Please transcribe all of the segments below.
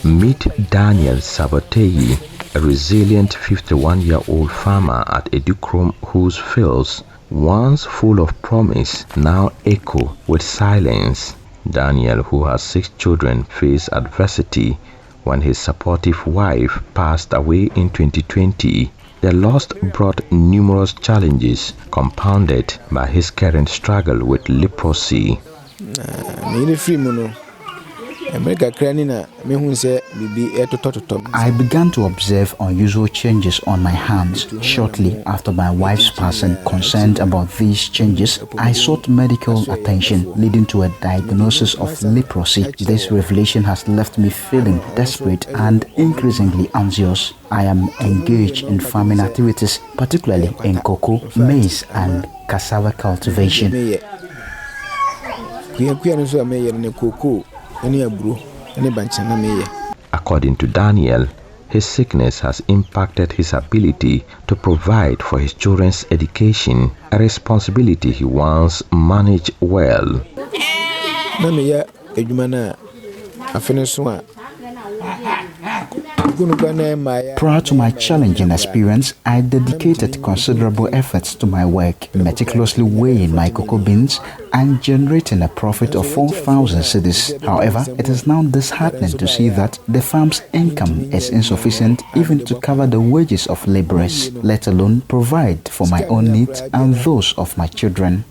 Meet Daniel Sabotei, a resilient 51-year-old farmer at Edukrom whose fields, once full of promise, now echo with silence. Daniel, who has 6 children, faced adversity when his supportive wife passed away in 2020. The loss brought numerous challenges, compounded by his current struggle with leprosy. I began to observe unusual changes on my hands. Shortly after my wife's passing, concerned about these changes, I sought medical attention, leading to a diagnosis of leprosy. This revelation has left me feeling desperate and increasingly anxious. I am engaged in farming activities, particularly in cocoa, maize, and cassava cultivation. According to Daniel, his sickness has impacted his ability to provide for his children's education, a responsibility he once managed well. Prior to my challenging experience, I dedicated considerable efforts to my work, meticulously weighing my cocoa beans and generating a profit of 4,000 cedis. However, it is now disheartening to see that the farm's income is insufficient even to cover the wages of laborers, let alone provide for my own needs and those of my children.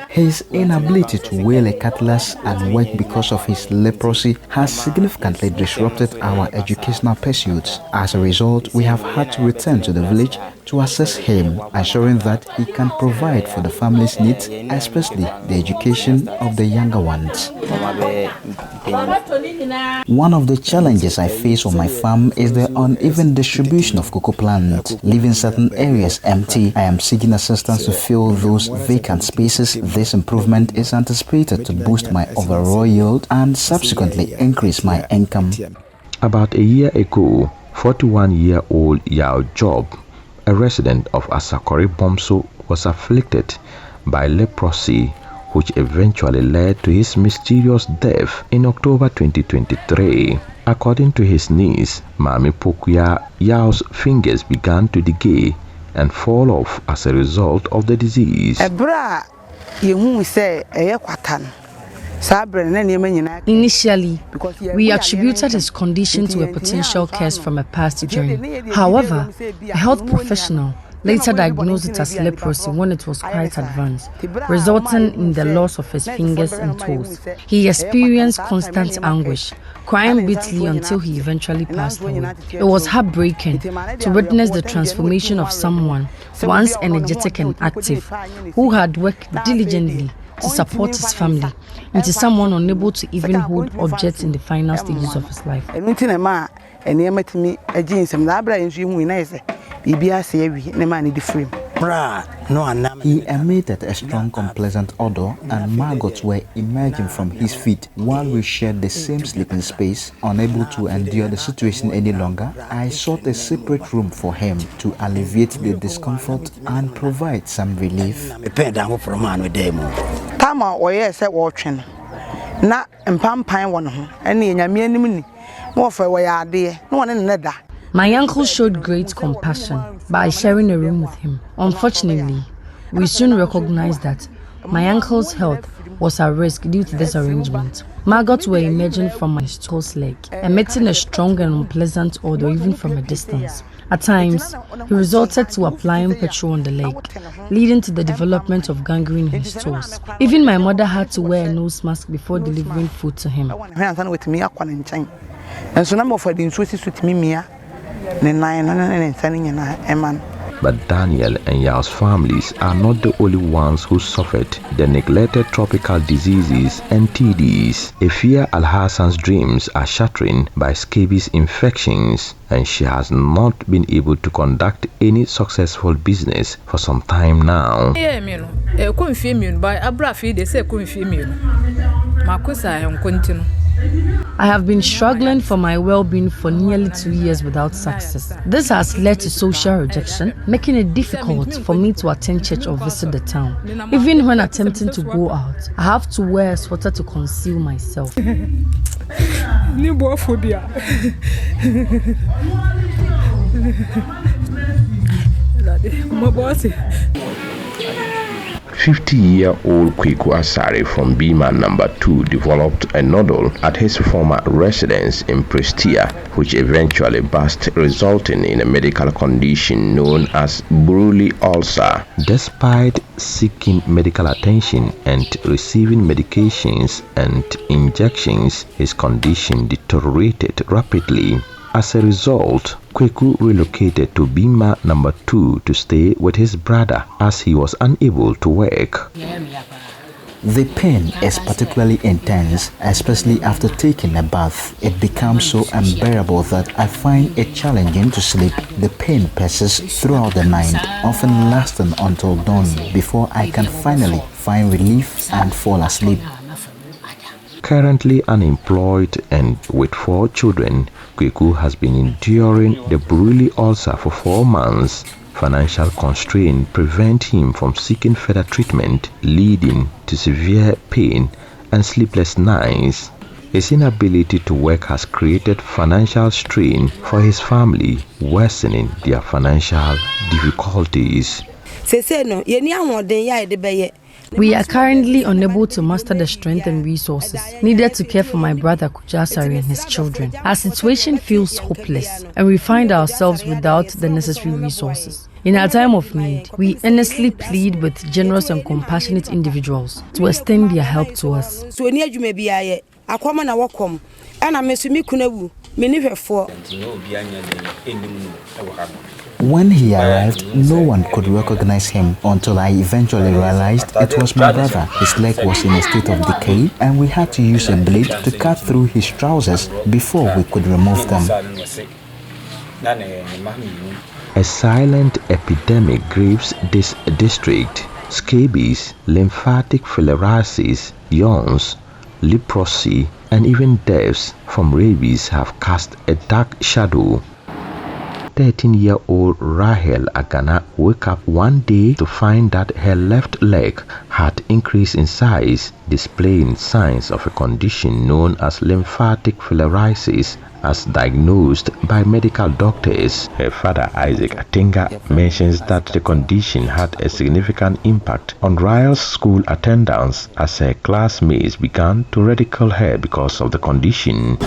His inability to wheel a cutlass and work because of his leprosy has significantly disrupted our educational pursuits. As a result, we have had to return to the village to assist him, ensuring that he can provide for the family's needs, especially the education of the younger ones. One of the challenges I face on my farm is the uneven distribution of cocoa plants, leaving certain areas empty. I am seeking assistance to fill those vacant spaces. This improvement is anticipated to boost my overall yield and subsequently increase my income. About a year ago, 41-year-old Yao Job, a resident of Sekyere Bomso, was afflicted by leprosy, which eventually led to his mysterious death in October 2023. According to his niece, Mami Pokuya, Yao's fingers began to decay and fall off as a result of the disease. Initially, we attributed his condition to a potential curse from a past journey. However, a health professional later diagnosed it as leprosy when it was quite advanced, resulting in the loss of his fingers and toes. He experienced constant anguish, crying bitterly until he eventually passed away. It was heartbreaking to witness the transformation of someone once energetic and active, who had worked diligently to support his family, into someone unable to even hold objects in the final stages of his life. He emitted a strong, unpleasant odor, and maggots were emerging from his feet. While we shared the same sleeping space, unable to endure the situation any longer, I sought a separate room for him to alleviate the discomfort and provide some relief. My uncle showed great compassion by sharing a room with him. Unfortunately, we soon recognized that my uncle's health was at risk due to this arrangement. Maggots were emerging from my stool's leg, emitting a strong and unpleasant odor even from a distance. At times, he resorted to applying petrol on the leg, leading to the development of gangrene in his toes. Even my mother had to wear a nose mask before delivering food to him. But Daniel and Yao's families are not the only ones who suffered the neglected tropical diseases NTDs. Efia Al-Hassan's dreams are shattering by scabies infections, and she has not been able to conduct any successful business for some time now. I have been struggling for my well-being for nearly 2 years without success. This has led to social rejection, making it difficult for me to attend church or visit the town. Even when attempting to go out, I have to wear a sweater to conceal myself. 50-year-old Kweku Asare from Bima number 2 developed a nodule at his former residence in Prestia, which eventually burst, resulting in a medical condition known as Buruli ulcer. Despite seeking medical attention and receiving medications and injections, his condition deteriorated rapidly. As a result, Kweku relocated to Bima number 2 to stay with his brother as he was unable to work. The pain is particularly intense, especially after taking a bath. It becomes so unbearable that I find it challenging to sleep. The pain persists throughout the night, often lasting until dawn before I can finally find relief and fall asleep. Currently unemployed and with 4 children, Kweku has been enduring the Buruli ulcer for 4 months. Financial constraints prevent him from seeking further treatment, leading to severe pain and sleepless nights. His inability to work has created financial strain for his family, worsening their financial difficulties. We are currently unable to muster the strength and resources needed to care for my brother Kusaal and his children. Our situation feels hopeless, and we find ourselves without the necessary resources. In our time of need, we earnestly plead with generous and compassionate individuals to extend their help to us. When he arrived, no one could recognize him until I eventually realized it was my brother. His leg was in a state of decay and we had to use a blade to cut through his trousers before we could remove them. A silent epidemic grips this district. Scabies, lymphatic filariasis, yawns, leprosy, and even deaths from rabies have cast a dark shadow. 13-year-old Rahel Agana woke up one day to find that her left leg had increased in size, displaying signs of a condition known as lymphatic filariasis, as diagnosed by medical doctors. Her father, Isaac Atinga, mentions that the condition had a significant impact on Rahel's school attendance as her classmates began to ridicule her because of the condition.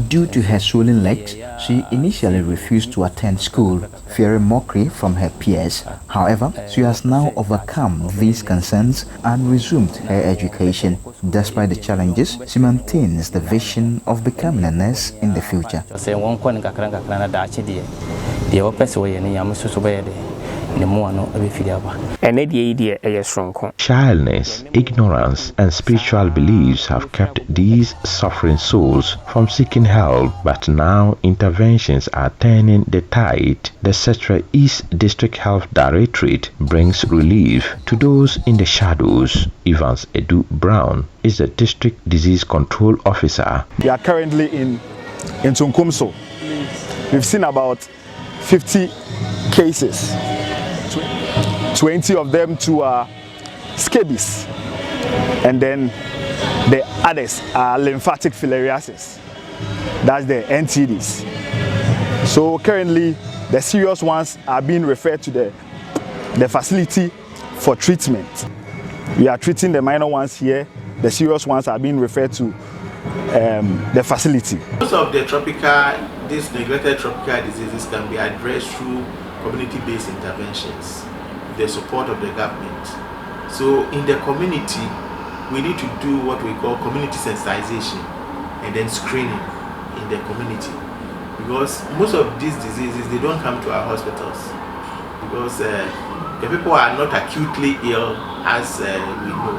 Due to her swollen legs, she initially refused to attend school, fearing mockery from her peers. However, she has now overcome these concerns and resumed her education. Despite the challenges, she maintains the vision of becoming a nurse in the future. Childness, ignorance, and spiritual beliefs have kept these suffering souls from seeking help, but now interventions are turning the tide. The Sekyere East District Health Directorate brings relief to those in the shadows. Evans Edu Brown is the District Disease Control Officer. We are currently in Tunkumso. We've seen about 50 cases. 20 of them to scabies, and then the others are lymphatic filariasis. That's the NTDs. So currently the serious ones are being referred to the facility for treatment. We are treating the minor ones here. The serious ones are being referred to the facility. Most of the these neglected tropical diseases can be addressed through community-based interventions, the support of the government. So in the community, we need to do what we call community sensitization and then screening in the community, because most of these diseases, they don't come to our hospitals because the people are not acutely ill as we know.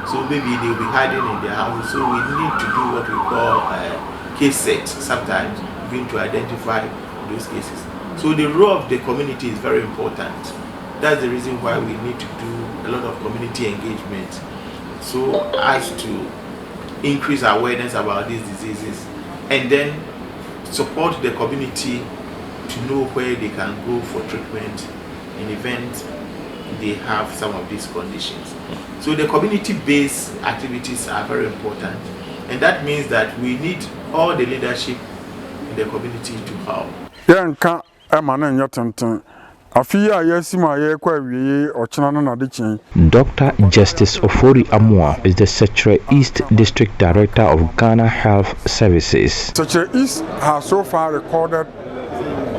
So maybe they'll be hiding in their house. So we need to do what we call case set sometimes, even to identify those cases. So the role of the community is very important. That's the reason why we need to do a lot of community engagement, so as to increase awareness about these diseases, and then support the community to know where they can go for treatment in event they have some of these conditions. So the community-based activities are very important, and that means that we need all the leadership in the community to help. Dr. Justice Ofori Amua is the Sekyere East District Director of Ghana Health Services. Sekyere East has so far recorded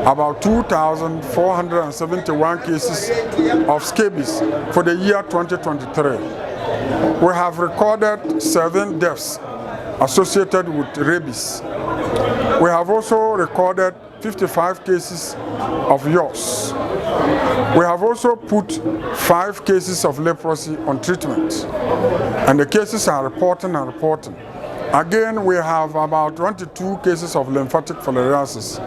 about 2,471 cases of scabies for the year 2023. We have recorded 7 deaths associated with rabies. We have also recorded 55 cases of yaws. We have also put 5 cases of leprosy on treatment, and the cases are reporting. Again, we have about 22 cases of lymphatic filariasis.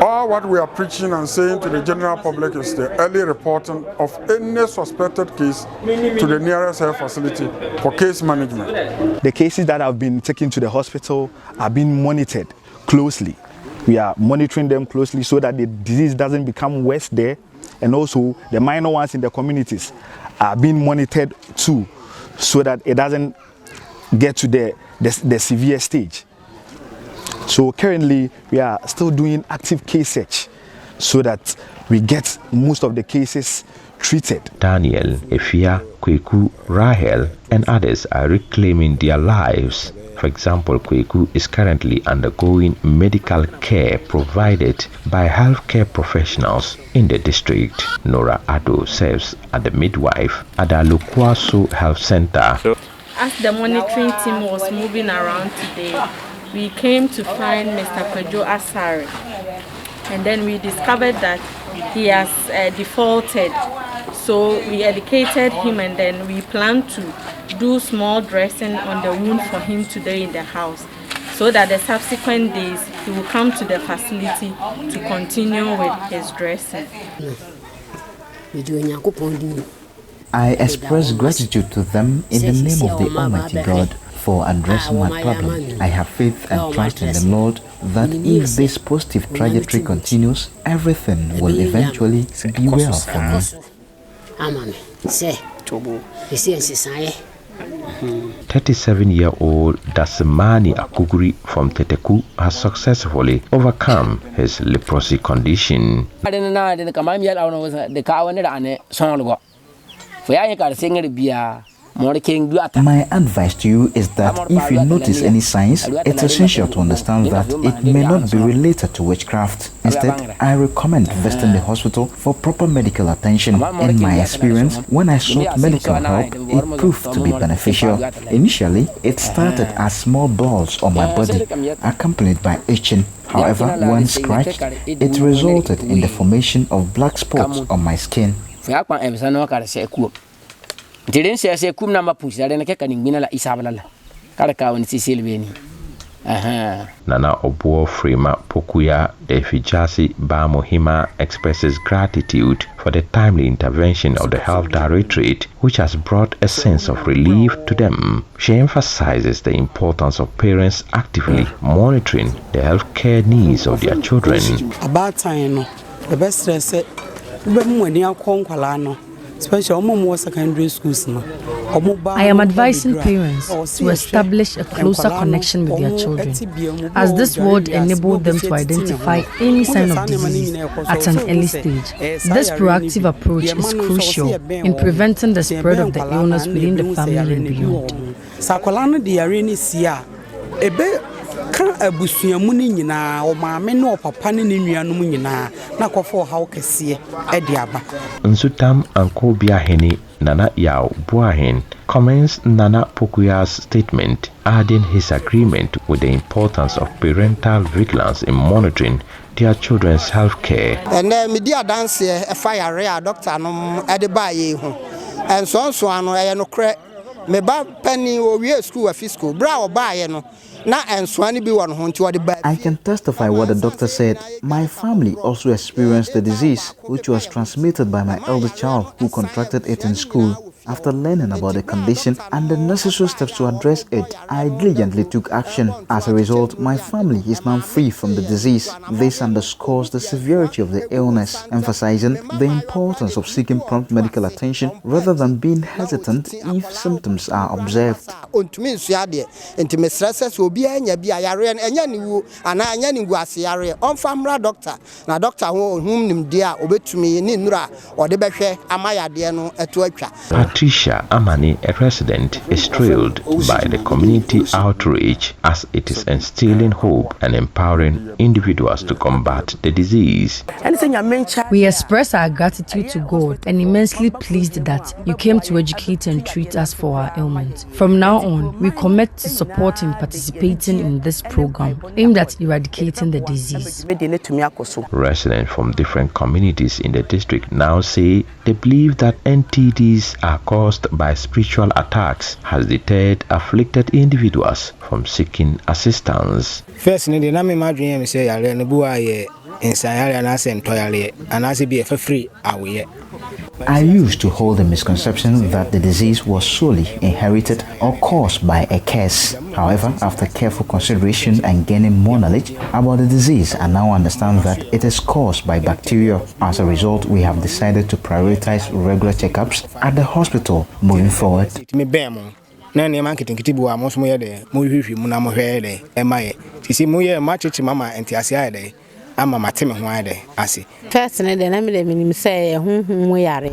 All what we are preaching and saying to the general public is the early reporting of any suspected case to the nearest health facility for case management. The cases that have been taken to the hospital are being monitored closely. We are monitoring them closely so that the disease doesn't become worse there, and also the minor ones in the communities are being monitored too, so that it doesn't get to the severe stage. So currently we are still doing active case search so that we get most of the cases treated. Daniel, Efia, Kweku, Rahel, and others are reclaiming their lives. For example, Kweku is currently undergoing medical care provided by healthcare professionals in the district. Nora Ado serves as the midwife at the Lukwaso Health Center. As the monitoring team was moving around today, we came to find Mr. Kwejo Asare, and then we discovered that he has defaulted. So we educated him, and then we plan to do small dressing on the wound for him today in the house, so that the subsequent days he will come to the facility to continue with his dressing. I express gratitude to them in the name of the Almighty God for addressing my problem. I have faith and trust in the Lord that if this positive trajectory continues, everything will eventually be well for me. 37-year-old Dagbani Akuguri from Teteku has successfully overcome his leprosy condition. My advice to you is that if you notice any signs, it's essential to understand that it may not be related to witchcraft. Instead, I recommend visiting the hospital for proper medical attention. In my experience, when I sought medical help, it proved to be beneficial. Initially, it started as small balls on my body, accompanied by itching. However, when scratched, it resulted in the formation of black spots on my skin. Nana Obuo Frema Pokuya Defijasi Bamohima expresses gratitude for the timely intervention of the Health Directorate, which has brought a sense of relief to them. She emphasizes the importance of parents actively monitoring the healthcare needs of their children. About time, the best stress, especially secondary schools. I am advising parents to establish a closer connection with their children, as this would enable them to identify any sign of disease at an early stage. This proactive approach is crucial in preventing the spread of the illness within the family and beyond. Nsutam Ankobia Heni Nana Yao Buahin comments Nana Pokuya's statement, adding his agreement with the importance of parental vigilance in monitoring their children's health care. And then media dance a fire rare doctor no edibaye ho. And so I no cre me ba penny o we school a fiscal bra o baye no I can testify what the doctor said. My family also experienced the disease, which was transmitted by my elder child who contracted it in school. After learning about the condition and the necessary steps to address it, I diligently took action. As a result, my family is now free from the disease. This underscores the severity of the illness, emphasizing the importance of seeking prompt medical attention rather than being hesitant if symptoms are observed. Patricia Amani, a resident, is thrilled by the community outreach as it is instilling hope and empowering individuals to combat the disease. We express our gratitude to God and immensely pleased that you came to educate and treat us for our ailment. From now on, we commit to supporting participating in this program aimed at eradicating the disease. Residents from different communities in the district now say they believe that NTDs are caused by spiritual attacks has deterred afflicted individuals from seeking assistance. First, I say I used to hold the misconception that the disease was solely inherited or caused by a curse. However, after careful consideration and gaining more knowledge about the disease, I now understand that it is caused by bacteria. As a result, we have decided to prioritize regular checkups at the hospital moving forward.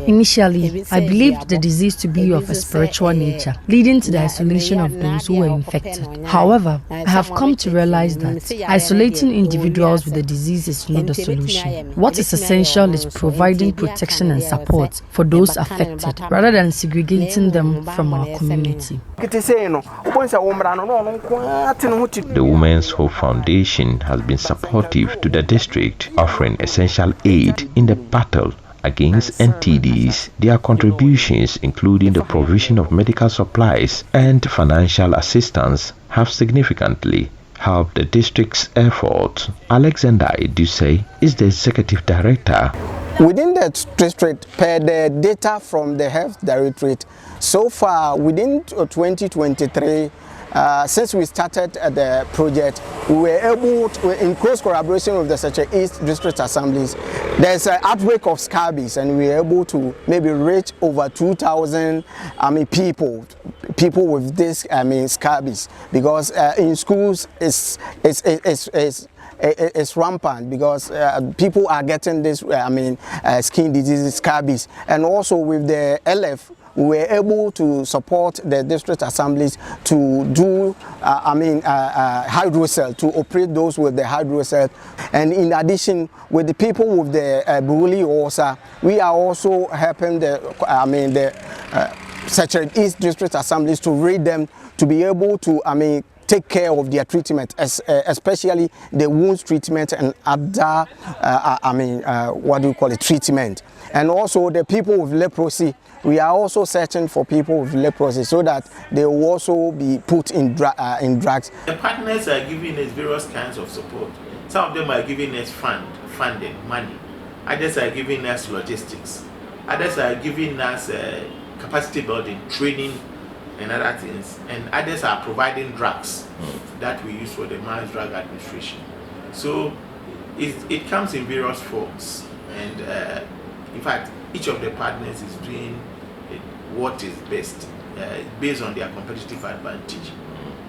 Initially, I believed the disease to be of a spiritual nature, leading to the isolation of those who were infected. However, I have come to realize that isolating individuals with the disease is not the solution. What is essential is providing protection and support for those affected, rather than segregating them from our community. The Women's Hope Foundation has been supportive to the district, offering essential aid in the battle against NTDs. Their contributions, including the provision of medical supplies and financial assistance, have significantly helped the district's efforts. Alexander Edusei is the executive director. Within the district, per the data from the Health Directorate, so far within 2023, since we started the project, we were able to, in close collaboration with the Sekyere East District Assemblies, there's an outbreak of scabies, and we were able to maybe reach over 2,000 people with this scabies, because in schools it's rampant, because people are getting this skin diseases, scabies, and also with the LF. We were able to support the district assemblies to do, hydrocell, to operate those with the hydrocell. And in addition, with the people with the Buruli Hausa, we are also helping the Sekyere East District Assemblies to read them to be able to, take care of their treatment, especially the wounds treatment and other, treatment. And also the people with leprosy, we are also searching for people with leprosy so that they will also be put in drugs. The partners are giving us various kinds of support. Some of them are giving us funding, money. Others are giving us logistics. Others are giving us capacity building, training, and other things. And others are providing drugs that we use for the mass drug administration. So it comes in various forms. And in fact, each of the partners is doing what is best based on their competitive advantage.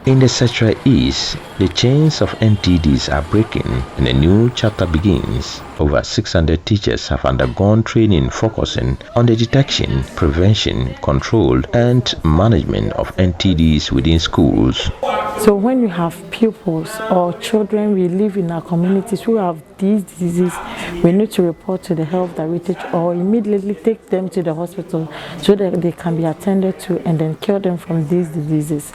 In the Sekyere East, the chains of NTDs are breaking and a new chapter begins. Over 600 teachers have undergone training focusing on the detection, prevention, control, and management of NTDs within schools. So when we have pupils or children we live in our communities who have these diseases, we need to report to the Health Directorate or immediately take them to the hospital so that they can be attended to and then cure them from these diseases.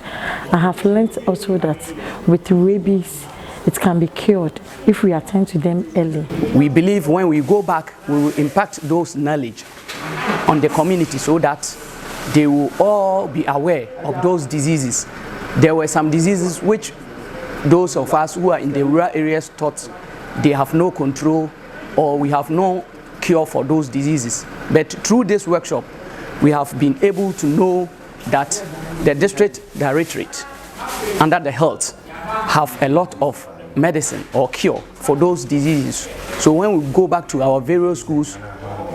I have learned also that with rabies, it can be cured if we attend to them early. We believe when we go back, we will impact those knowledge on the community so that they will all be aware of those diseases. There were some diseases which those of us who are in the rural areas thought they have no control or we have no cure for those diseases. But through this workshop, we have been able to know that the district directorate under the health have a lot of medicine or cure for those diseases. So when we go back to our various schools,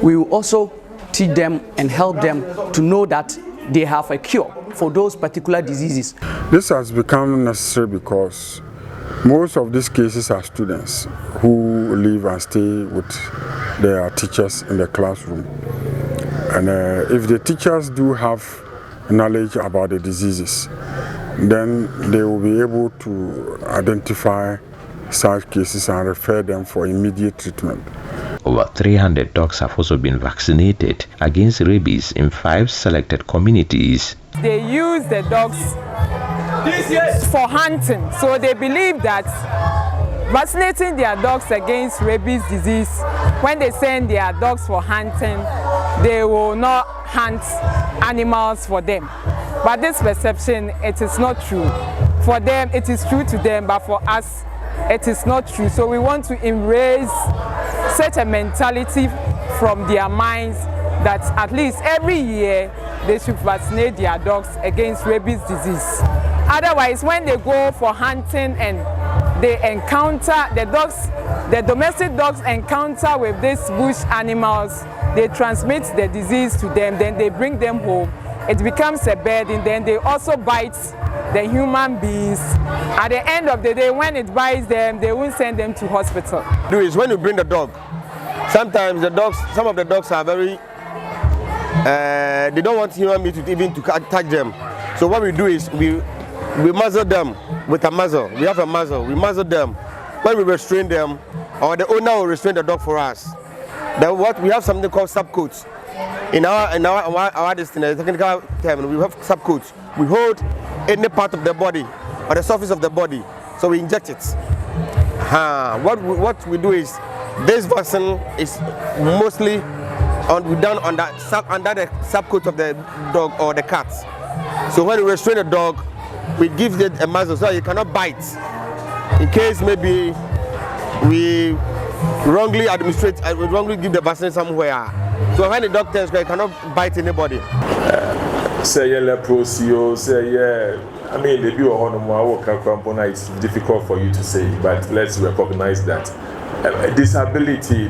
we will also teach them and help them to know that they have a cure for those particular diseases. This has become necessary because most of these cases are students who live and stay with their teachers in the classroom. And if the teachers do have knowledge about the diseases, then they will be able to identify such cases and refer them for immediate treatment. Over 300 dogs have also been vaccinated against rabies in 5 selected communities. They use the dogs for hunting, so they believe that vaccinating their dogs against rabies disease, when they send their dogs for hunting, they will not hunt animals for them. But this perception, it is not true. For them, it is true to them, but for us, it is not true. So we want to erase such a mentality from their minds that at least every year they should vaccinate their dogs against rabies disease. Otherwise, when they go for hunting and they encounter the domestic dogs encounter with these bush animals, they transmit the disease to them, then they bring them home. It becomes a burden, then they also bite the human beings. At the end of the day, when it bites them, they won't send them to hospital. When you bring the dog, sometimes some of the dogs are very, they don't want human beings to even touch them. So what we do is we muzzle them with a muzzle. We have a muzzle. We muzzle them. When we restrain them, or the owner will restrain the dog for us. Then we have something called subcoats. In our technical term, we have subcoats. We hold any part of the body or the surface of the body, so we inject it. What we do is this vaccine is mostly done under the subcoat of the dog or the cat. So when we restrain the dog, we give it a muzzle so it cannot bite. In case maybe we wrongly give the vaccine somewhere. So when the dog turns, it cannot bite anybody. Say leprosy, I mean, the view of it's difficult for you to say, but let's recognize that disability.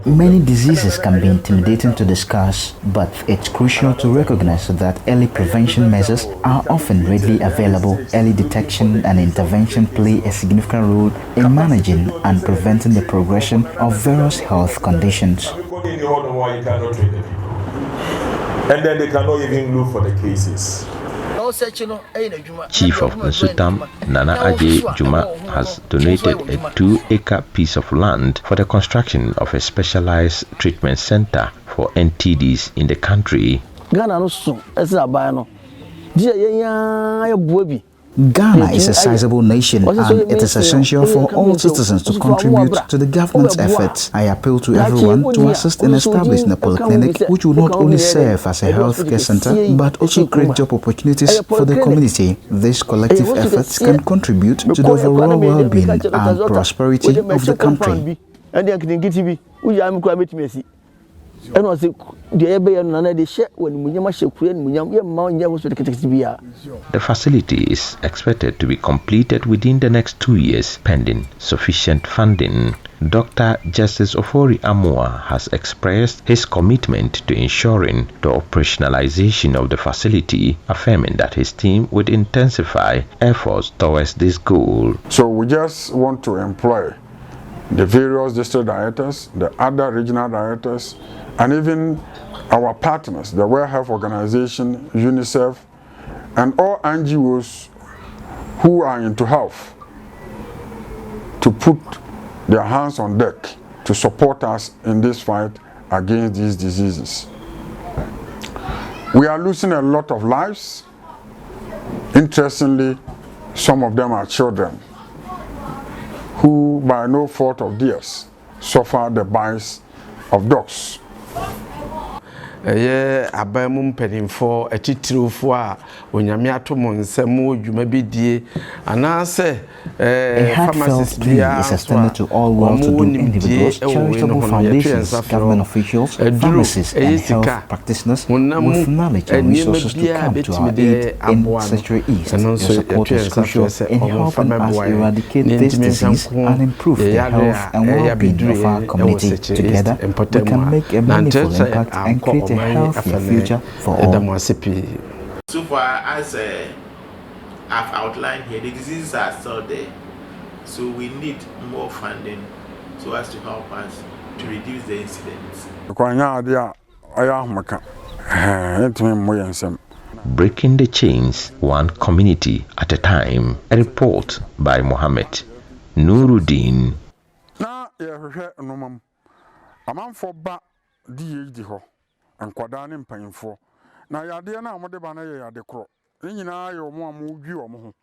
Many diseases can be intimidating to discuss, but it's crucial to recognize that early prevention measures are often readily available. Early detection and intervention play a significant role in managing and preventing the progression of various health conditions. And then they cannot even look for the cases. Chief of Nsutam, Nana Aje Juma, has donated a 2-acre piece of land for the construction of a specialized treatment center for NTDs in the country. Ghana is a sizable nation and it is essential for all citizens to contribute to the government's efforts. I appeal to everyone to assist in establishing a polyclinic which will not only serve as a healthcare center but also create job opportunities for the community. These collective efforts can contribute to the overall well-being and prosperity of the country. The facility is expected to be completed within the next 2 years, pending sufficient funding. Dr. Justice Ofori Amua has expressed his commitment to ensuring the operationalization of the facility, affirming that his team would intensify efforts towards this goal. So we just want to employ the various district directors, the other regional directors, and even our partners, the World Health Organization, UNICEF, and all NGOs who are into health, to put their hands on deck to support us in this fight against these diseases. We are losing a lot of lives. Interestingly, some of them are children who, by no fault of theirs, suffer the bites of dogs. abamu mpanimfo atitirofo a onyame atomo nsɛm dwuma bi die anase pharmacist bia is extended to all well-to-do individuals, charitable foundations, government officials, pharmacists and health practitioners with knowledge and resources to come to our aid in Sekyere East. Your support is crucial in helping us eradicate this disease and improve the health and well-being of our community. Together, we can make a meaningful impact and create a healthier future for all. So far as I've outlined here, the diseases are still there. So we need more funding so as to help us to reduce the incidence. Breaking the chains, one community at a time. A report by Mohammed. Nurudeen. Na yade na amode ba na yade kro nyina ye omo amu dwi omo ho